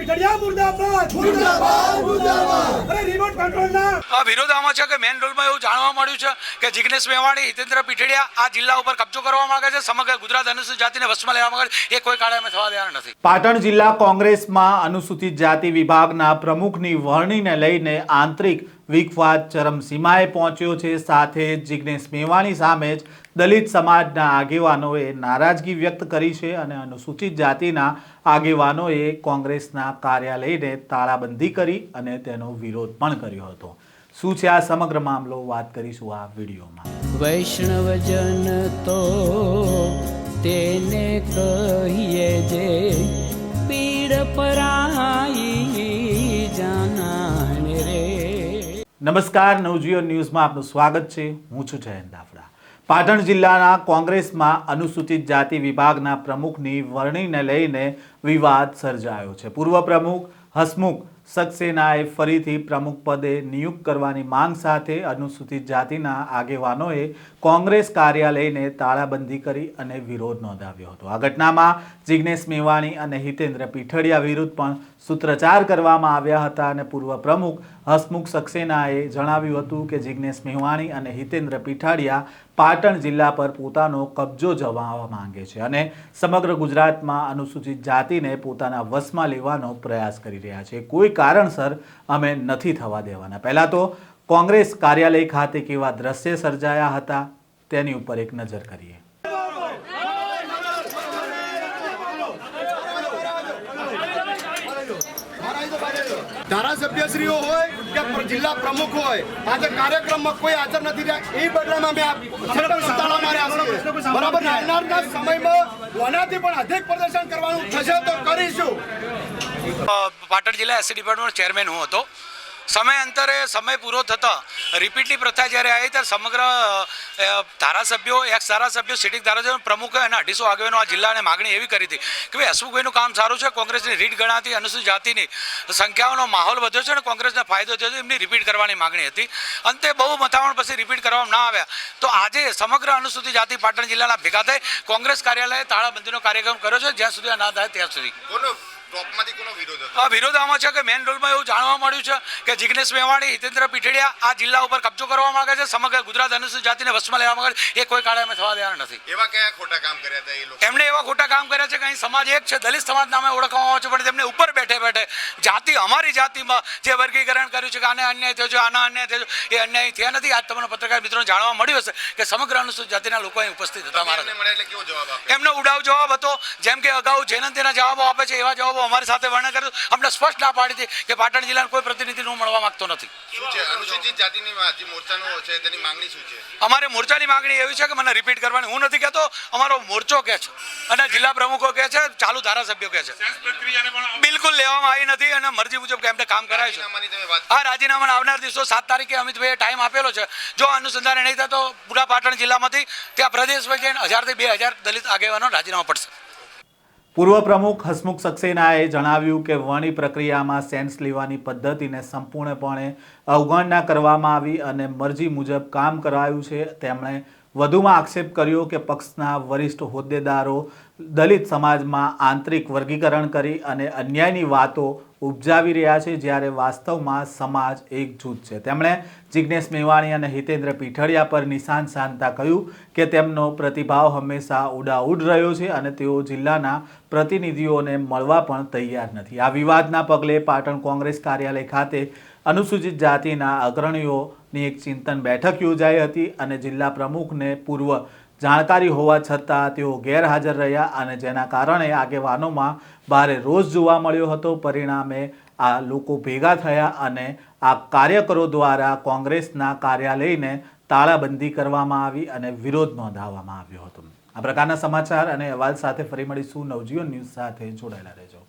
પીઠડિયા મુર્દાબાદ મુર્દાબાદ મુર્દાબાદ અરે remote control ના આ વિરોધ આમાં છે કે મેન રોલમાં એવું જાણવા મળ્યું છે કે જિગ્નેશ મેવાણી હિતેન્દ્ર પીઠડિયા આ જિલ્લા ઉપર કબજો કરવા માંગે છે, સમગ્ર ગુજરાત અનુસૂચિત જાતિને વશમાં લેવા માંગે છે, એ કોઈ કાળે અમે થવા દેવાના નથી। પાટણ જિલ્લા કોંગ્રેસમાં અનુસૂચિત જાતિ વિભાગના પ્રમુખની વરણીને લઈને આંતરિક વિખવાદ ચરમસીમાએ પહોંચ્યો છે। સાથે જિગ્નેશ મેવાણી સામે જ દલિત સમાજના આગેવાનોએ નારાજગી વ્યક્ત કરી છે અને અનુસૂચિત જાતિના આગેવાનોએ કોંગ્રેસના કાર્યાલયને તાળાબંધી કરી અને તેનો વિરોધ પણ કર્યો હતો। શું છે આ સમગ્ર મામલો, વાત કરીશું આ વિડીયોમાં। વૈષ્ણવજન તો તેને કહીએ જે પીડ પરાઈ જાનાને રે। નમસ્કાર, નવજીવન ન્યૂઝમાં આપનું સ્વાગત છે। હું છું જયંત દાફડા। પાટણ જિલ્લાના કોંગ્રેસમાં અનુસૂચિત જાતિ વિભાગના પ્રમુખની વરણીને લઈને વિવાદ સર્જાયો છે। પૂર્વ પ્રમુખ હસમુખ સક્સેનાએ ફરીથી પ્રમુખ પદે નિયુક્ત કરવાની માંગ સાથે અનુસૂચિત જાતિના આગેવાનોએ કોંગ્રેસ કાર્યાલયને તાળાબંધી કરી અને વિરોધ નોંધાવ્યો હતો। આ ઘટનામાં જિગ્નેશ મેવાણી અને હિતેન્દ્ર પીઠડિયા વિરુદ્ધ પણ સૂત્રોચ્ચાર કરવામાં આવ્યા હતા અને પૂર્વ પ્રમુખ હસમુખ સક્સેનાએ જણાવ્યું હતું કે જિગ્નેશ મેવાણી અને હિતેન્દ્ર પીઠડિયા પાટણ જિલ્લા પર પોતાનો કબજો જમાવવા માંગે છે અને સમગ્ર ગુજરાતમાં અનુસૂચિત જાતિને પોતાના વશમાં લેવાનો પ્રયાસ કરી રહ્યા છે। કોઈ કારણસર અમે નથી થવા દેવાના। પહેલા તો કોંગ્રેસ કાર્યાલય ખાતે કેવા દ્રશ્ય સર્જાયા હતા તેની ઉપર એક નજર કરીએ। ધારાસભ્યશ્રીઓ હોય કે જિલ્લા પ્રમુખ હોય આજે કાર્યક્રમમાં કોઈ હાજર નથી રહ્યા, એ બદલામાં અમે બરાબર આવનારના સમયમાં કોનાથી પણ અધિક પ્રદર્શન કરવાનું થશે તો કરીશું। પાટણ જિલ્લા એસસી ડિપાર્ટમેન્ટ ચેરમેન હું હતો। સમયાંતરે સમય પૂરો થતાં રિપીટલી પ્રથા જ્યારે આવી ત્યારે સમગ્ર ધારાસભ્યો, એક્સ ધારાસભ્યો, સિટિંગ ધારાસભ્યો, પ્રમુખો અને 250 આગેવાનો આ જિલ્લાને માગણી એવી કરી હતી કે ભાઈ હસમુખભાઈનું કામ સારું છે, કોંગ્રેસની રીટ ગણાતી અનુસૂચિત જાતિની સંખ્યાઓનો માહોલ વધ્યો છે અને કોંગ્રેસને ફાયદો થયો છે, એમની રિપીટ કરવાની માગણી હતી। અંતે બહુ મથામણ પછી રિપીટ કરવામાં ના આવ્યા તો આજે સમગ્ર અનુસૂચિત જાતિ પાટણ જિલ્લાના ભેગા થઈ કોંગ્રેસ કાર્યાલયે તાળાબંધીનો કાર્યક્રમ કર્યો છે, જ્યાં સુધી આ ના થાય ત્યાં સુધી। વિરોધ આમાં છે કે મેન રોલમાં એવું જાણવા મળ્યું છે કે જિગ્નેશ મેવાણી હિતેન્દ્ર પીઠડિયા આ જિલ્લા ઉપર કબજો કરવા માંગે છે, સમગ્ર ગુજરાત અનુસૂચિત જાતિને વશમાં લેવા માંગે છે, એ કોઈ કાળે અમે થવા દેવાના નથી। એવા કયા ખોટા કામ કર્યા હતા એ લોકો? એમણે એવા ખોટા કામ કર્યા છે કે અહીં સમાજ એક છે, દલિત સમાજ નામે ઓળખવામાં આવે છે, પણ તેમને ઉપર બેઠે બેઠે જાતિ, અમારી જાતિમાં જે વર્ગીકરણ કર્યું છે કે આને અન્યાય થયો છે, આના અન્યાય થયો છે, એ અન્યાય થયા નથી। આજ તમને પત્રકાર મિત્રોને જાણવા મળ્યું હશે કે સમગ્ર અનુસૂચિત જાતિના લોકો અહીં ઉપસ્થિત હતા। એમનો ઉડાવ જવાબ હતો, જેમ કે અગાઉ જયંતિના જવાબો આપે છે એવા જવાબો અમારી સાથે વર્ણન કર્યું। અમને સ્પષ્ટ ના પાડી હતી કે પાટણ જિલ્લાનો કોઈ પ્રતિનિધિ હું મળવા માંગતો નથી। અનુસૂચિત જાતિની જે મોરચાનો છે તેની માંગણી શું છે? અમારે મોરચાની માંગણી એવી છે કે મને રિપીટ કરવાની, હું નથી કહેતો, અમારો મોરચો કહે છે અને જિલ્લા પ્રમુખો કહે છે, ચાલુ ધારાસભ્યો કહે છે, બિલકુલ લેવામાં આવી નથી અને મરજી મુજબ એમને કામ કરાય છે। આ રાજીનામાના આવનાર દિવસો 7 તારીખે અમિતભાઈએ ટાઈમ આપેલો છે, જો અનુસંધાને નહીં થાય તો પૂરા પાટણ જિલ્લામાંથી ત્યાં પ્રદેશમાં જઈને 1000 થી 2000 દલિત આગેવાનો રાજીનામા પડશે। પૂર્વ પ્રમુખ હસમુખ સક્સેનાએ જણાવ્યું કે વરણી પ્રક્રિયામાં સેન્સ લેવાની પદ્ધતિને સંપૂર્ણપણે અવગણના કરવામાં આવી અને મરજી મુજબ કામ કરાયું છે। તેમણે વધુમાં આક્ષેપ કર્યો કે પક્ષના વરિષ્ઠ હોદ્દેદારો દલિત સમાજમાં આંતરિક વર્ગીકરણ કરી અને અન્યાયની વાતો ઉપજાવી રહ્યા છે, જ્યારે વાસ્તવમાં સમાજ એકજૂથ છે। તેમણે જિગ્નેશ મેવાણી અને હિતેન્દ્ર પીઠડિયા પર નિશાન સાધતા કહ્યું કે તેમનો પ્રતિભાવ હંમેશા ઉડાઉડ રહ્યો છે અને તેઓ જિલ્લાના પ્રતિનિધિઓને મળવા પણ તૈયાર નથી। આ વિવાદના પગલે પાટણ કોંગ્રેસ કાર્યાલય ખાતે અનુસૂચિત જાતિના અગ્રણીઓની એક ચિંતન બેઠક યોજાઈ હતી અને જિલ્લા પ્રમુખને પૂર્વ જાણકારી હોવા છતાં તેઓ ગેરહાજર રહ્યા અને જેના કારણે આગેવાનોમાં ભારે રોષ જોવા મળ્યો હતો। પરિણામે આ લોકો ભેગા થયા અને આ કાર્યકરો દ્વારા કોંગ્રેસના કાર્યાલયને તાળાબંધી કરવામાં આવી અને વિરોધ નોંધાવવામાં આવ્યો હતો। આ પ્રકારના સમાચાર અને અહેવાલ સાથે ફરી મળીશું। નવજીવન ન્યૂઝ સાથે જોડાયેલા રહેજો।